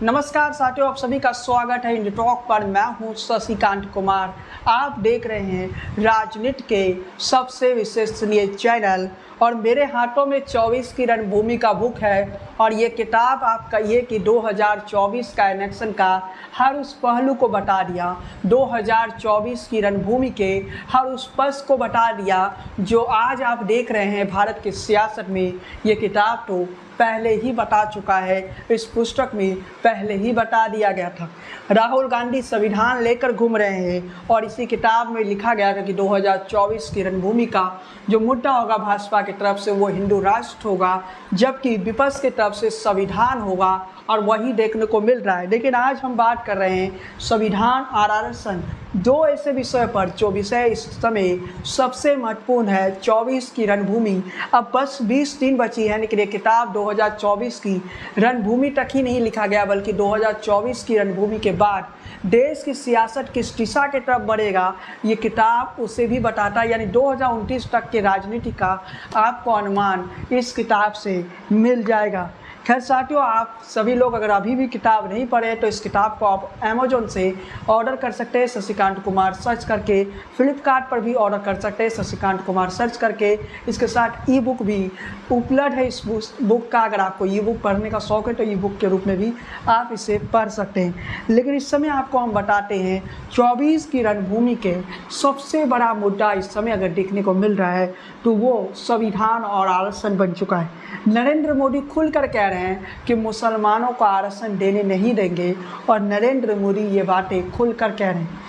नमस्कार साथियों, आप सभी का स्वागत है इंडी टॉक पर। मैं हूं शशिकांत कुमार। आप देख रहे हैं राजनीति के सबसे विश्वसनीय चैनल और मेरे हाथों में 24 की रणभूमि का बुक है। और ये किताब आपका ये कि 2024 का इलेक्शन का हर उस पहलू को बता दिया, 2024 की रणभूमि के हर उस पक्ष को बता दिया जो आज आप देख रहे हैं भारत की सियासत में। ये किताब तो पहले ही बता चुका है, इस पुस्तक में पहले ही बता दिया गया था। राहुल गांधी संविधान लेकर घूम रहे हैं और इसी किताब में लिखा गया था कि 2024 की रणभूमि का जो मुद्दा होगा भाजपा की तरफ से वो हिंदू राष्ट्र होगा, जबकि विपक्ष की तरफ से संविधान होगा, और वही देखने को मिल रहा है। लेकिन आज हम बात कर रहे हैं संविधान और आरक्षण, दो ऐसे विषय पर जो विषय इस समय सबसे महत्वपूर्ण है। 24 की रणभूमि, अब बस 20 दिन बची है, लेकिन ये किताब 2024 की रणभूमि तक ही नहीं लिखा गया, बल्कि 2024 की रणभूमि के बाद देश की सियासत किस दिशा की तरफ बढ़ेगा ये किताब उसे भी बताता है। यानी 2029 तक के राजनीति का आपको अनुमान इस किताब से मिल जाएगा। खैर साथियों, आप सभी लोग अगर अभी भी किताब नहीं पढ़े तो इस किताब को आप अमेजोन से ऑर्डर कर सकते हैं, शशिकांत कुमार सर्च करके। फ्लिपकार्ट पर भी ऑर्डर कर सकते हैं, शशिकांत कुमार सर्च करके। इसके साथ ई बुक भी उपलब्ध है इस बुक का। अगर आपको ई बुक पढ़ने का शौक़ है तो ई बुक के रूप में भी आप इसे पढ़ सकते हैं। लेकिन इस समय आपको हम बताते हैं 24 की रणभूमि के सबसे बड़ा मुद्दा इस समय अगर देखने को मिल रहा है तो वो संविधान और आरक्षण बन चुका है। नरेंद्र मोदी खुलकर कह रहे हैं कि मुसलमानों को आरक्षण देने नहीं देंगे, और नरेंद्र मोदी ये बातें खुलकर कह रहे हैं।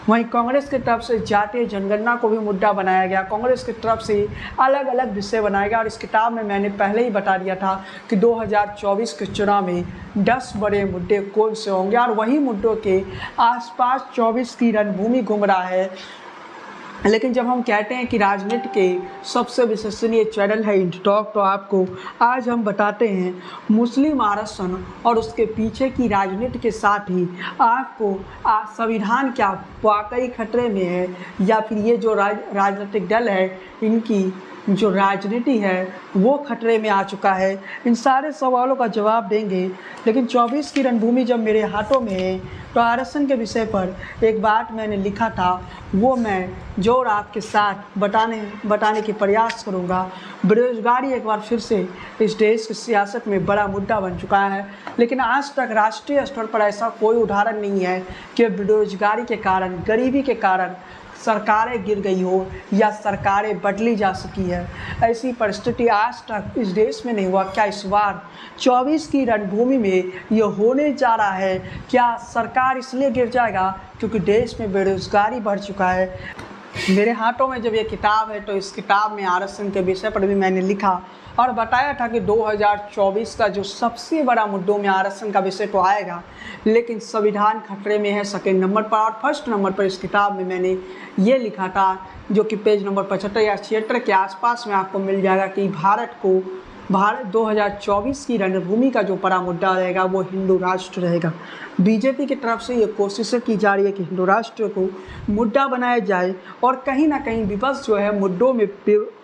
वहीं कांग्रेस की तरफ से जातीय जनगणना को भी मुद्दा बनाया गया, कांग्रेस की तरफ से अलग अलग विषय बनाया गया। और इस किताब में मैंने पहले ही बता दिया था कि 2024 के चुनाव में 10 बड़े मुद्दे कौन से होंगे, और वही मुद्दों के आसपास 24 की रणभूमि घूम रहा है। लेकिन जब हम कहते हैं कि राजनीति के सबसे विश्वसनीय चैनल है इंडी टॉक, तो आपको आज हम बताते हैं मुस्लिम आरक्षण और उसके पीछे की राजनीति के साथ ही आपको संविधान क्या वाकई खतरे में है, या फिर ये जो राजनीतिक दल है इनकी जो राजनीति है वो खतरे में आ चुका है। इन सारे सवालों का जवाब देंगे। लेकिन 24 की रणभूमि जब मेरे हाथों में है तो आरक्षण के विषय पर एक बात मैंने लिखा था, वो मैं जोर आपके साथ बताने की प्रयास करूँगा। बेरोजगारी एक बार फिर से इस देश की सियासत में बड़ा मुद्दा बन चुका है, लेकिन आज तक राष्ट्रीय स्तर पर ऐसा कोई उदाहरण नहीं है कि बेरोजगारी के कारण, गरीबी के कारण सरकारें गिर गई हो या सरकारें बदली जा सकी है। ऐसी परिस्थिति आज तक इस देश में नहीं हुआ। क्या इस बार 24 की रणभूमि में ये होने जा रहा है? क्या सरकार इसलिए गिर जाएगा क्योंकि देश में बेरोजगारी बढ़ चुका है? मेरे हाथों में जब ये किताब है तो इस किताब में आरक्षण के विषय पर भी मैंने लिखा और बताया था कि 2024 का जो सबसे बड़ा मुद्दों में आरक्षण का विषय तो आएगा, लेकिन संविधान खतरे में है सेकेंड नंबर पर। और फर्स्ट नंबर पर इस किताब में मैंने ये लिखा था, जो कि पेज नंबर 75 या 76 के आसपास में आपको मिल जाएगा, कि भारत 2024 की रणभूमि का जो बड़ा मुद्दा रहेगा वो हिंदू राष्ट्र रहेगा। बीजेपी की तरफ से ये कोशिशें की जा रही है कि हिंदू राष्ट्र को मुद्दा बनाया जाए, और कहीं ना कहीं विपक्ष जो है मुद्दों में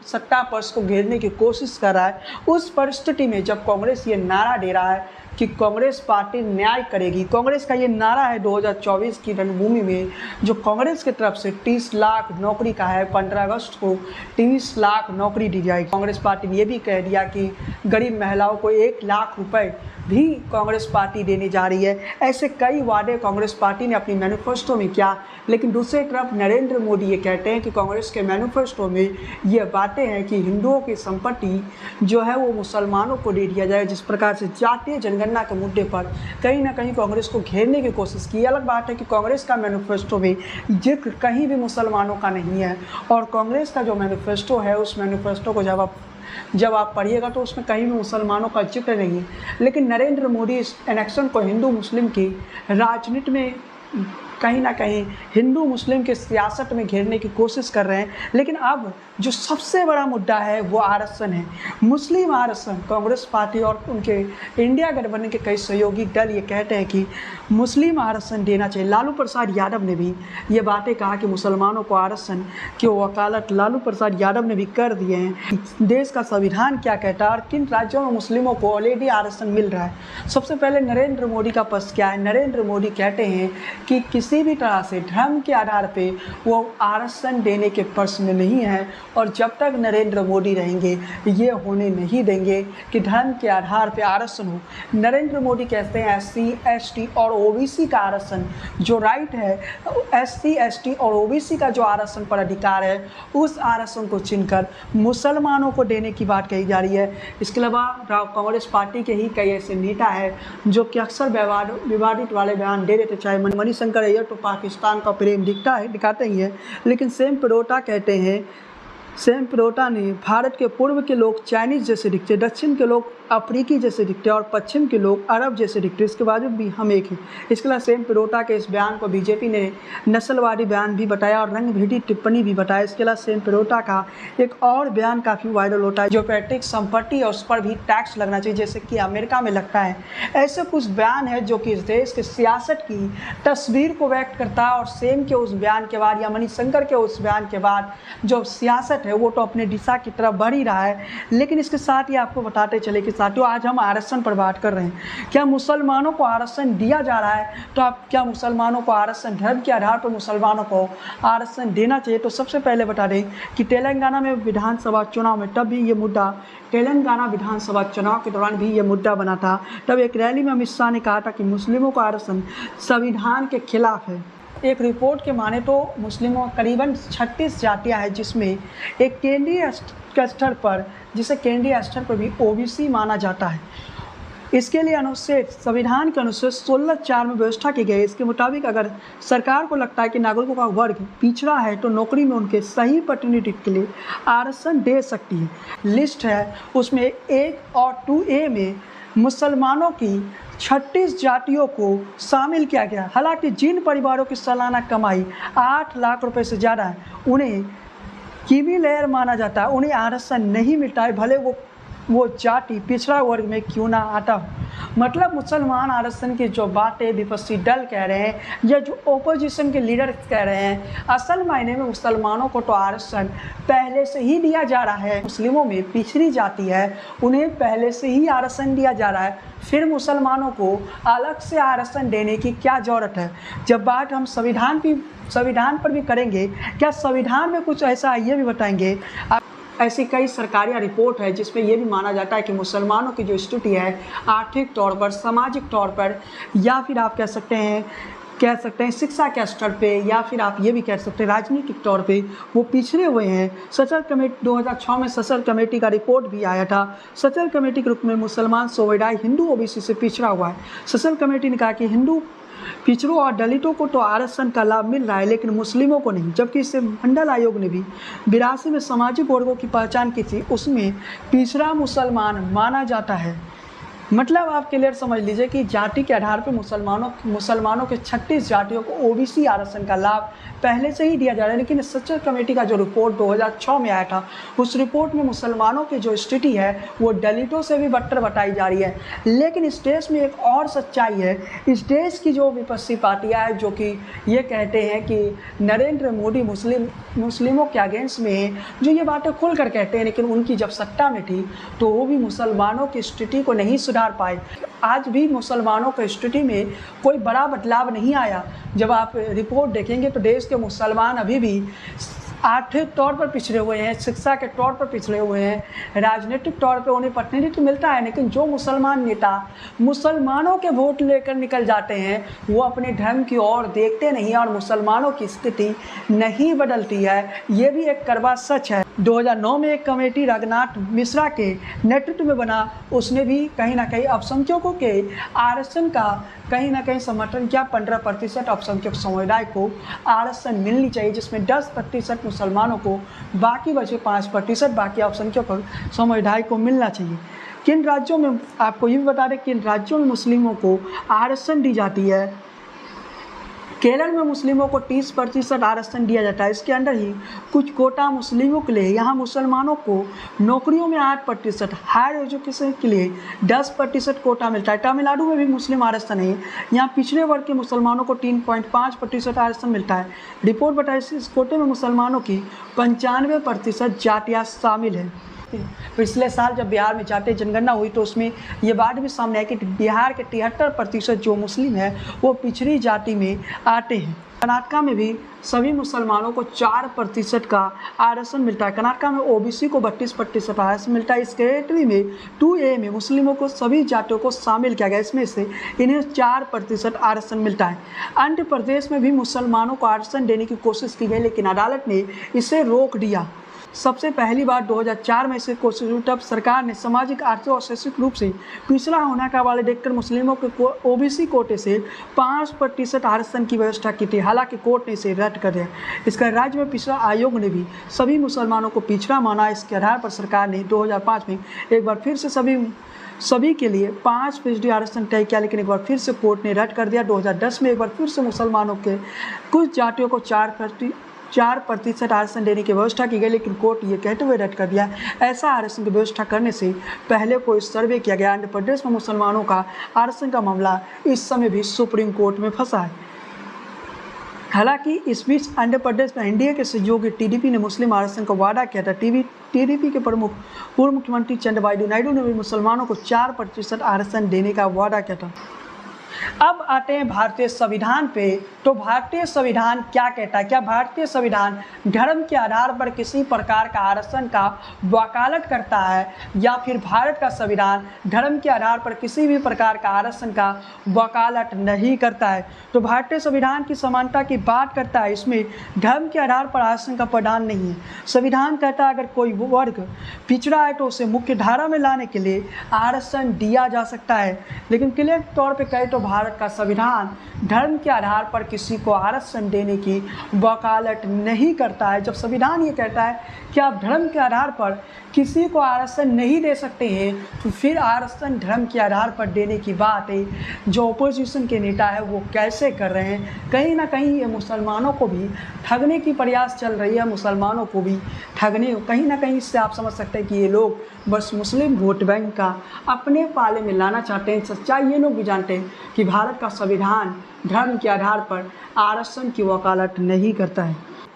सत्ता पक्ष को घेरने की कोशिश कर रहा है। उस परिस्थिति में जब कांग्रेस ये नारा दे रहा है कि कांग्रेस पार्टी न्याय करेगी, कांग्रेस का ये नारा है 2024 की रणभूमि में, जो कांग्रेस की तरफ से 30 लाख नौकरी का है। 15 अगस्त को 30 लाख नौकरी दी जाएगी। कांग्रेस पार्टी ने ये भी कह दिया कि गरीब महिलाओं को 1 लाख रुपए भी कांग्रेस पार्टी देने जा रही है। ऐसे कई वादे कांग्रेस पार्टी ने अपनी मैनिफेस्टो में किया, लेकिन दूसरी तरफ नरेंद्र मोदी ये कहते हैं कि कांग्रेस के मैनिफेस्टो में ये बातें हैं कि हिंदुओं की संपत्ति जो है वो मुसलमानों को दे दिया जाए। जिस प्रकार से जातीय जनगणना के मुद्दे पर कहीं ना कहीं कांग्रेस को घेरने की कोशिश की। अलग बात है कि कांग्रेस का मैनिफेस्टो में जिक्र कहीं भी मुसलमानों का नहीं है, और कांग्रेस का जो मैनिफेस्टो है उस मैनिफेस्टो को जब आप पढ़िएगा तो उसमें कहीं भी मुसलमानों का जिक्र नहीं है। लेकिन नरेंद्र मोदी इस इलेक्शन को हिंदू मुस्लिम की राजनीति में कहीं ना कहीं हिंदू मुस्लिम के सियासत में घेरने की कोशिश कर रहे हैं। लेकिन अब जो सबसे बड़ा मुद्दा है वो आरक्षण है। मुस्लिम आरक्षण, कांग्रेस पार्टी और उनके इंडिया गठबंधन के कई सहयोगी दल ये कहते हैं कि मुस्लिम आरक्षण देना चाहिए। लालू प्रसाद यादव ने भी ये बातें कहा कि मुसलमानों को आरक्षण की वकालत लालू प्रसाद यादव ने भी कर दिए हैं। देश का संविधान क्या कहता है और किन राज्यों में मुस्लिमों को ऑलरेडी आरक्षण मिल रहा है। सबसे पहले नरेंद्र मोदी का पक्ष क्या है। नरेंद्र मोदी कहते हैं कि किसी भी तरह से धर्म के आधार पे वो आरक्षण देने के पक्ष में नहीं है और जब तक नरेंद्र मोदी रहेंगे ये होने नहीं देंगे कि धर्म के आधार पे आरक्षण हो। नरेंद्र मोदी कहते हैं SC ST और OBC का आरक्षण जो राइट है, SC ST और OBC का जो आरक्षण पर अधिकार है उस आरक्षण को छीनकर मुसलमानों को देने की बात कही जा रही है। इसके अलावा कांग्रेस पार्टी के ही कई ऐसे नेता है जो कि अक्सर विवादित वाले बयान दे देते, चाहे मणिशंकर अय्यर तो पाकिस्तान का प्रेम दिखाते ही है, लेकिन सैम पित्रोदा कहते हैं, सैम पित्रोदा ने भारत के पूर्व के लोग चाइनीज़ जैसे दिखते, दक्षिण के लोग अफ्रीकी जैसे दिखते और पश्चिम के लोग अरब जैसे दिखते, इसके बावजूद भी हम एक हैं। इसके अलावा सैम पित्रोदा के इस बयान को बीजेपी ने नस्लवादी बयान भी बताया और रंगभेदी टिप्पणी भी बताया। इसके अलावा सैम पित्रोदा का एक और बयान काफ़ी वायरल होता है, जो पैतृक संपत्ति है उस पर भी टैक्स लगना चाहिए जैसे कि अमेरिका में लगता है। ऐसे कुछ बयान है जो कि इस देश के सियासत की तस्वीर को व्यक्त करता है और सैम के उस बयान के बाद या मणिशंकर के उस बयान के बाद जो सियासत है वो तो अपने दिशा की तरफ बढ़ ही रहा है। लेकिन इसके साथ ही आपको बताते चले कि साथियों आज हम आरक्षण पर बात कर रहे हैं। क्या मुसलमानों को आरक्षण दिया जा रहा है? तो आप क्या मुसलमानों को आरक्षण धर्म के आधार पर मुसलमानों को आरक्षण देना चाहिए? तो सबसे पहले बता दें कि तेलंगाना में विधानसभा चुनाव में तब भी ये मुद्दा, तेलंगाना विधानसभा चुनाव के दौरान भी ये मुद्दा बना था। तब एक रैली में अमित शाह ने कहा था कि मुस्लिमों का आरक्षण संविधान के खिलाफ है। एक रिपोर्ट के माने तो मुस्लिमों करीबन 36 जातियां हैं जिसमें एक केंद्रीय स्तर पर, जिसे केंद्रीय स्तर पर भी OBC माना जाता है। इसके लिए अनुच्छेद, संविधान के अनुच्छेद 16(4) में व्यवस्था की गई। इसके मुताबिक अगर सरकार को लगता है कि नागरिकों का वर्ग पिछड़ा है तो नौकरी में उनके सही प्रतिनिधित्व के लिए आरक्षण दे सकती है। लिस्ट है उसमें 1 और 2A में मुसलमानों की 36 जातियों को शामिल किया गया। हालांकि जिन परिवारों की सालाना कमाई 8 लाख रुपए से ज़्यादा है उन्हें कीवी लेयर माना जाता है, उन्हें आरक्षण नहीं मिलता है, भले वो जाति पिछड़ा वर्ग में क्यों ना आता हो। मतलब मुसलमान आरक्षण की जो बातें विपक्षी दल कह रहे हैं या जो ओपोजिशन के लीडर कह रहे हैं, असल मायने में मुसलमानों को तो आरक्षण पहले से ही दिया जा रहा है। मुस्लिमों में पिछड़ी जाति है उन्हें पहले से ही आरक्षण दिया जा रहा है, फिर मुसलमानों को अलग से आरक्षण देने की क्या ज़रूरत है। जब बात हम संविधान पर भी करेंगे, क्या संविधान में कुछ ऐसा है ये भी बताएंगे। ऐसी कई सरकारी रिपोर्ट है जिसमें ये भी माना जाता है कि मुसलमानों की जो स्थिति है आर्थिक तौर पर, सामाजिक तौर पर या फिर आप कह सकते हैं शिक्षा के स्तर पे या फिर आप ये भी कह सकते हैं राजनीतिक तौर पे वो पिछड़े हुए हैं। सचल कमेटी 2006 में सचल कमेटी का रिपोर्ट भी आया था। सचल कमेटी के रूप में मुसलमान समुदाय हिंदू OBC से पिछड़ा हुआ है। सचल कमेटी ने कहा कि हिंदू पिछड़ों और दलितों को तो आरक्षण का लाभ मिल रहा है लेकिन मुस्लिमों को नहीं। जबकि इससे मंडल आयोग ने भी 82 में सामाजिक वर्गों की पहचान की थी, उसमें पिछड़ा मुसलमान माना जाता है। मतलब आप क्लियर समझ लीजिए कि जाति के आधार पर मुसलमानों के 36 जातियों को OBC आरक्षण का लाभ पहले से ही दिया जा रहा है। लेकिन सचल कमेटी का जो रिपोर्ट 2006 में आया था उस रिपोर्ट में मुसलमानों की जो स्थिति है वो दलितों से भी बदतर बताई जा रही है। लेकिन इस देश में एक और सच्चाई है, इस देश की जो विपक्षी पार्टियाँ हैं जो कि ये कहते हैं कि नरेंद्र मोदी मुस्लिमों के अगेंस्ट में है, जो ये बातें खुलकर कहते हैं, लेकिन उनकी जब सत्ता में थी तो वो भी मुसलमानों की स्थिति को नहीं सुधार पाए। आज भी मुसलमानों की स्थिति में कोई बड़ा बदलाव नहीं आया। जब आप रिपोर्ट देखेंगे तो देश के मुसलमान अभी भी आर्थिक तौर पर पिछड़े हुए हैं, शिक्षा के तौर पर पिछड़े हुए हैं, राजनीतिक तौर पर उन्हें प्रतिनिधित्व मिलता है, लेकिन जो मुसलमान नेता मुसलमानों के वोट लेकर निकल जाते हैं वो अपने धर्म की ओर देखते नहीं और मुसलमानों की स्थिति नहीं बदलती है। ये भी एक कड़वा सच है। 2009 में एक कमेटी रघुनाथ मिश्रा के नेतृत्व में बना, उसने भी कहीं ना कहीं अल्पसंख्यकों के आरक्षण का कहीं ना कहीं समर्थन किया। 15% अल्पसंख्यक समुदाय को आरक्षण मिलनी चाहिए, जिसमें 10% मुसलमानों को, बाकी बचे 5% बाकी अल्पसंख्यक समुदाय को मिलना चाहिए। किन राज्यों में, आपको ये भी बता दें किन राज्यों में मुस्लिमों को आरक्षण दी जाती है। केरल में मुस्लिमों को 30% आरक्षण दिया जाता है। इसके अंदर ही कुछ कोटा मुस्लिमों के लिए, यहाँ मुसलमानों को नौकरियों में 8%, हायर एजुकेशन के लिए 10% कोटा मिलता है। तमिलनाडु में भी मुस्लिम आरक्षण है, यहाँ पिछड़े वर्ग के मुसलमानों को 3.5% आरक्षण मिलता है। रिपोर्ट बताई इस कोटे में मुसलमानों की 95% जातियाँ शामिल हैं। पिछले साल जब बिहार में जातीय जनगणना हुई तो उसमें ये बात भी सामने आई कि बिहार के 73% जो मुस्लिम है वो पिछड़ी जाति में आते हैं। कर्नाटक में भी सभी मुसलमानों को 4% का आरक्षण मिलता है। कर्नाटक में ओबीसी को 32% आरक्षण मिलता है। इस कैटेगरी में 2A में मुस्लिमों को सभी जातियों को शामिल किया गया, इसमें से इन्हें 4% आरक्षण मिलता है। आंध्र प्रदेश में भी मुसलमानों को आरक्षण देने की कोशिश की गई, लेकिन अदालत ने इसे रोक दिया। सबसे पहली बार 2004 में इसे कोशिश हुई, तब सरकार ने सामाजिक, आर्थिक और शैक्षिक रूप से पिछड़ा होने का वाले देखकर मुस्लिमों के ओबीसी कोटे से 5% आरक्षण की व्यवस्था की थी। हालांकि कोर्ट ने इसे रद्द कर दिया। इसका राज्य में पिछड़ा आयोग ने भी सभी मुसलमानों को पिछड़ा माना। इसके आधार पर सरकार ने 2005 में एक बार फिर से सभी के लिए 5% आरक्षण तय किया, लेकिन एक बार फिर से कोर्ट ने रद्द कर दिया। 2010 में एक बार फिर से मुसलमानों के कुछ जातियों को 4% आरक्षण देने की व्यवस्था की गई, लेकिन कोर्ट ये कहते हुए रद्द कर दिया ऐसा आरक्षण की व्यवस्था करने से पहले कोई सर्वे किया गया। आंध्र प्रदेश में मुसलमानों का आरक्षण का मामला इस समय भी सुप्रीम कोर्ट में फंसा है। हालांकि इस बीच आंध्र प्रदेश में एनडीए के सहयोगी टीडीपी ने मुस्लिम आरक्षण का वादा किया था। टीडीपी के प्रमुख पूर्व मुख्यमंत्री चंद्रबाबू नायडू ने भी मुसलमानों को 4% आरक्षण देने का वादा किया था। अब आते हैं भारतीय संविधान पे। तो भारतीय संविधान क्या कहता है? क्या भारतीय संविधान धर्म के आधार पर किसी प्रकार का आरक्षण का वकालत करता है, या फिर भारत का संविधान धर्म के आधार पर किसी भी प्रकार का आरक्षण का वकालत नहीं करता है? तो भारतीय संविधान की समानता की बात करता है, इसमें धर्म के आधार पर आरक्षण का प्रावधान नहीं है। संविधान कहता है अगर कोई वर्ग पिछड़ा है तो उसे मुख्य धारा में लाने के लिए आरक्षण दिया जा सकता है। लेकिन क्लियर तौर पर कहे तो भारत का संविधान धर्म के आधार पर किसी को आरक्षण देने की वकालत नहीं करता है। जब संविधान ये कहता है कि आप धर्म के आधार पर किसी को आरक्षण नहीं दे सकते हैं, तो फिर आरक्षण धर्म के आधार पर देने की बात है जो ओपोजिशन के नेता है वो कैसे कर रहे हैं। कहीं ना कहीं ये मुसलमानों को भी ठगने की प्रयास चल रही है, मुसलमानों को भी ठगने। कहीं ना कहीं इससे आप समझ सकते हैं कि ये लोग बस मुस्लिम वोट बैंक का अपने पाले में लाना चाहते हैं। सच्चाई ये लोग भी जानते हैं कि भारत का संविधान धर्म के आधार पर आरक्षण की वकालत नहीं करता है।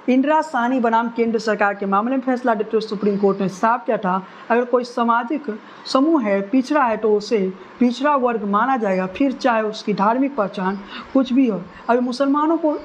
इंदिरा साहनी बनाम केंद्र सरकार के मामले में फैसला देते हुए सुप्रीम कोर्ट ने साफ किया था अगर कोई सामाजिक समूह है, पिछड़ा है, तो उसे पिछड़ा वर्ग माना जाएगा, फिर चाहे उसकी धार्मिक पहचान कुछ भी हो। अभी मुसलमानों को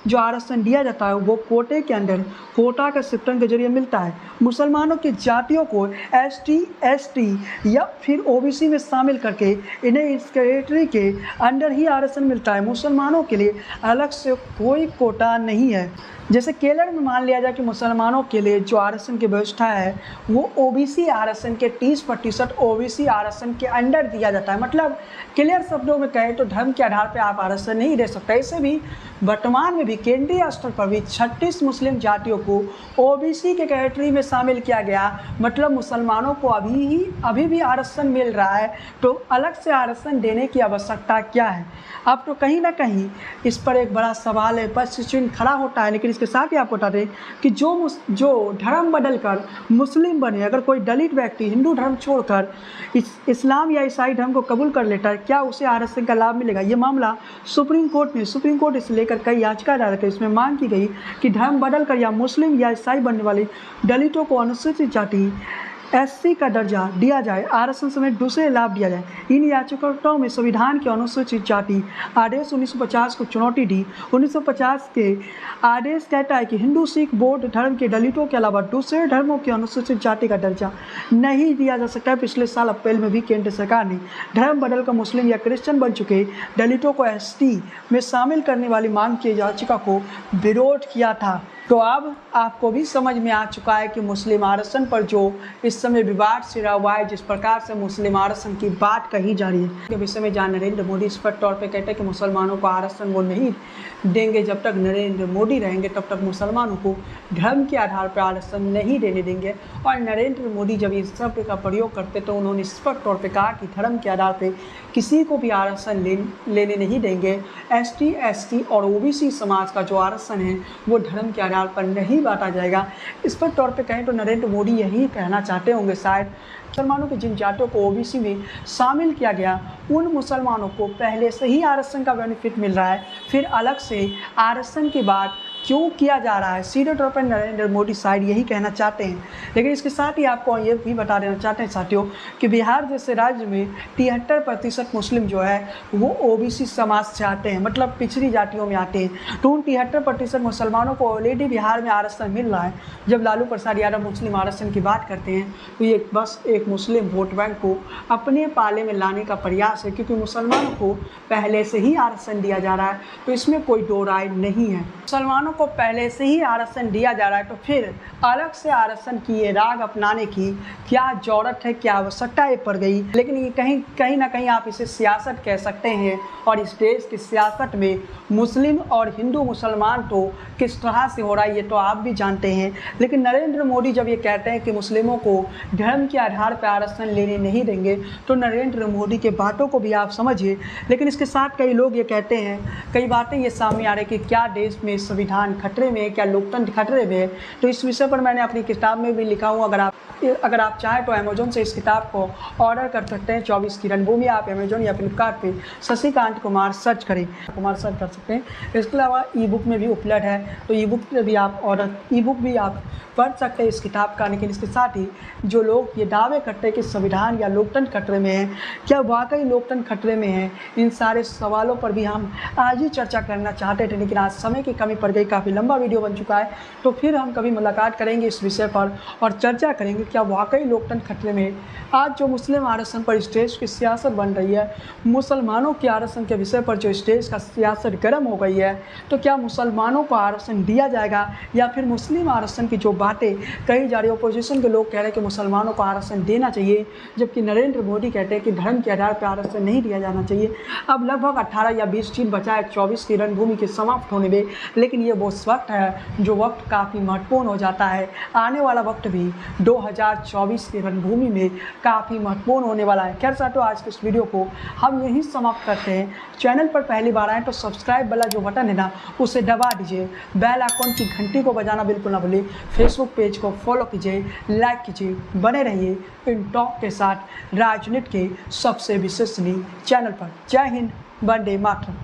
जो आरक्षण दिया जाता है वो कोटे के अंदर कोटा के सिस्टम के जरिए मिलता है। मुसलमानों की जातियों को एसटी, एसटी या फिर ओबीसी में शामिल करके इन्हें इस कैटेगरी के अंदर ही आरक्षण मिलता है। मुसलमानों के लिए अलग से कोई कोटा नहीं है। जैसे केरल में मान लिया जाए कि मुसलमानों के लिए जो आरक्षण की व्यवस्था है वो ओबीसी आरक्षण के 30% ओबीसी आरक्षण के अंडर दिया जाता है। मतलब क्लियर शब्दों में कहें तो धर्म के आधार पर आप आरक्षण नहीं दे सकते। ऐसे भी वर्तमान में भी केंद्रीय स्तर पर भी 36 मुस्लिम जातियों को ओबीसी के कैटेगरी में शामिल किया गया। मतलब मुसलमानों को अभी भी आरक्षण मिल रहा है, तो अलग से आरक्षण देने की आवश्यकता क्या है? अब तो कहीं ना कहीं इस पर एक बड़ा सवाल है, प्रश्न चिन्ह खड़ा होता है। लेकिन इसके साथ ही आपको बता दें कि जो धर्म बदलकर मुस्लिम बने, अगर कोई दलित व्यक्ति हिंदू धर्म छोड़कर इस्लाम या ईसाई धर्म को कबूल कर लेता है, क्या उसे आरक्षण का लाभ मिलेगा? ये मामला सुप्रीम कोर्ट इसे लेकर कई याचिका दायर कर इसमें मांग की गई कि धर्म बदलकर या मुस्लिम या ईसाई बनने वाले दलितों को अनुसूचित जाति एससी का दर्जा दिया जाए, आरक्षण समेत दूसरे लाभ दिया जाए। इन याचिकाओं में संविधान के अनुसूचित जाति आदेश 1950 को चुनौती दी। 1950 के आदेश कहता है कि हिंदू, सिख, बौद्ध धर्म के दलितों के अलावा दूसरे धर्मों के अनुसूचित जाति का दर्जा नहीं दिया जा सकता है। पिछले साल अप्रैल में भी केंद्र सरकार ने धर्म बदलकर मुस्लिम या क्रिश्चियन बन चुके दलितों को एसटी में शामिल करने वाली मांग की याचिका को विरोध किया था। तो अब आपको भी समझ में आ चुका है कि मुस्लिम आरक्षण पर जो इस समय विवाद छिड़ा हुआ है, जिस प्रकार से मुस्लिम आरक्षण की बात कही जा रही है, के विषय में जहाँ नरेंद्र मोदी स्पष्ट तौर पे कहते हैं कि मुसलमानों को आरक्षण वो नहीं देंगे। जब तक नरेंद्र मोदी रहेंगे तब तक मुसलमानों को धर्म के आधार पर आरक्षण नहीं देने देंगे। और नरेंद्र मोदी जब इस शब्द का प्रयोग करते तो उन्होंने स्पष्ट तौर पर कहा कि धर्म के आधार पर किसी को भी आरक्षण लेने नहीं देंगे। ST, ST और OBC समाज का जो आरक्षण है वो धर्म के आधार पर नहीं बांटा जाएगा। इस पर तौर पे कहें तो नरेंद्र मोदी यही कहना चाहते होंगे शायद, मुसलमानों की जिन जातियों को OBC में शामिल किया गया उन मुसलमानों को पहले से ही आरक्षण का बेनिफिट मिल रहा है, फिर अलग से आरक्षण की बात क्यों किया जा रहा है। सीधे तौर पर नरेंद्र मोदी शायद यही कहना चाहते हैं। लेकिन इसके साथ ही आपको ये भी बता देना चाहते हैं साथियों कि बिहार जैसे राज्य में 73% मुस्लिम जो है वो OBC समाज से आते हैं, मतलब पिछड़ी जातियों में आते हैं। तो उन 73% मुसलमानों को ऑलरेडी बिहार में आरक्षण मिल रहा है। जब लालू प्रसाद यादव मुस्लिम आरक्षण की बात करते हैं तो ये बस एक मुस्लिम वोट बैंक को अपने पाले में लाने का प्रयास है, क्योंकि मुसलमानों को पहले से ही आरक्षण दिया जा रहा है, तो इसमें कोई दो राय नहीं है। मुसलमानों को पहले से ही आरक्षण दिया जा रहा है, तो फिर अलग से आरक्षण की ये राग अपनाने की क्या जरूरत है, क्या आवश्यकता है पड़ गई। लेकिन ये कहीं ना कहीं आप इसे सियासत कह सकते हैं, और इस देश की सियासत में मुस्लिम और हिंदू मुसलमान तो किस तरह से हो रहा है ये तो आप भी जानते हैं। लेकिन नरेंद्र मोदी जब ये कहते हैं कि मुस्लिमों को धर्म के आधार पर आरक्षण लेने नहीं देंगे, तो नरेंद्र मोदी के बातों को भी आप समझिए। लेकिन इसके साथ कई लोग ये कहते हैं, कई बातें ये सामने आ रही कि क्या देश में संविधान खतरे में है, क्या लोकतंत्र खतरे में है। तो इस विषय पर मैंने अपनी किताब में भी लिखा हूँ। अगर आप चाहें तो अमेजोन से इस किताब को ऑर्डर कर सकते हैं। 24 की रणभूमि आप अमेजोन या फ्लिपकार्ट पे शशिकांत कुमार सर्च करें, कुमार सर्च कर सकते हैं। इसके अलावा ई-बुक में भी उपलब्ध है, तो ई-बुक भी आप पढ़ सकते हैं इस किताब का। लेकिन इसके साथ ही जो लोग ये दावे करते हैं कि संविधान या लोकतंत्र खतरे में है, क्या वाकई लोकतंत्र खतरे में है, इन सारे सवालों पर भी हम आज ही चर्चा करना चाहते थे, लेकिन आज समय की कमी पड़ गई। काफ़ी लंबा वीडियो बन चुका है, तो फिर हम कभी मुलाकात करेंगे इस विषय पर और चर्चा करेंगे क्या वाकई लोकतंत्र खतरे में है। आज जो मुस्लिम आरक्षण पर इस देश की सियासत बन रही है, मुसलमानों के आरक्षण के विषय पर जो इस देश का सियासत गर्म हो गई है, तो क्या मुसलमानों को आरक्षण दिया जाएगा या फिर मुस्लिम आरक्षण की जो बातें कही जा रही है, अपोजिशन के लोग कह रहे हैं कि मुसलमानों को आरक्षण देना चाहिए, जबकि नरेंद्र मोदी कहते हैं कि धर्म के आधार पर आरक्षण नहीं दिया जाना चाहिए। अब लगभग 18 या 20 दिन बचा है 24 की रणभूमि के समाप्त होने में, लेकिन ये वो वक्त है जो वक्त काफ़ी महत्वपूर्ण हो जाता है। आने वाला वक्त भी 2024 की रणभूमि में काफ़ी महत्वपूर्ण होने वाला है। खैर साथियों, आज के इस वीडियो को हम यहीं समाप्त करते हैं। चैनल पर पहली बार आए तो सब्सक्राइब वाला जो बटन है ना, उसे दबा दीजिए। बेल आइकन की घंटी को बजाना बिल्कुल ना भूलिए। फेसबुक पेज को फॉलो कीजिए, लाइक कीजिए, बने रहिए इन टॉक के साथ राजनीति के सबसे विश्वसनीय चैनल पर। जय हिंद, वंदे मातरम।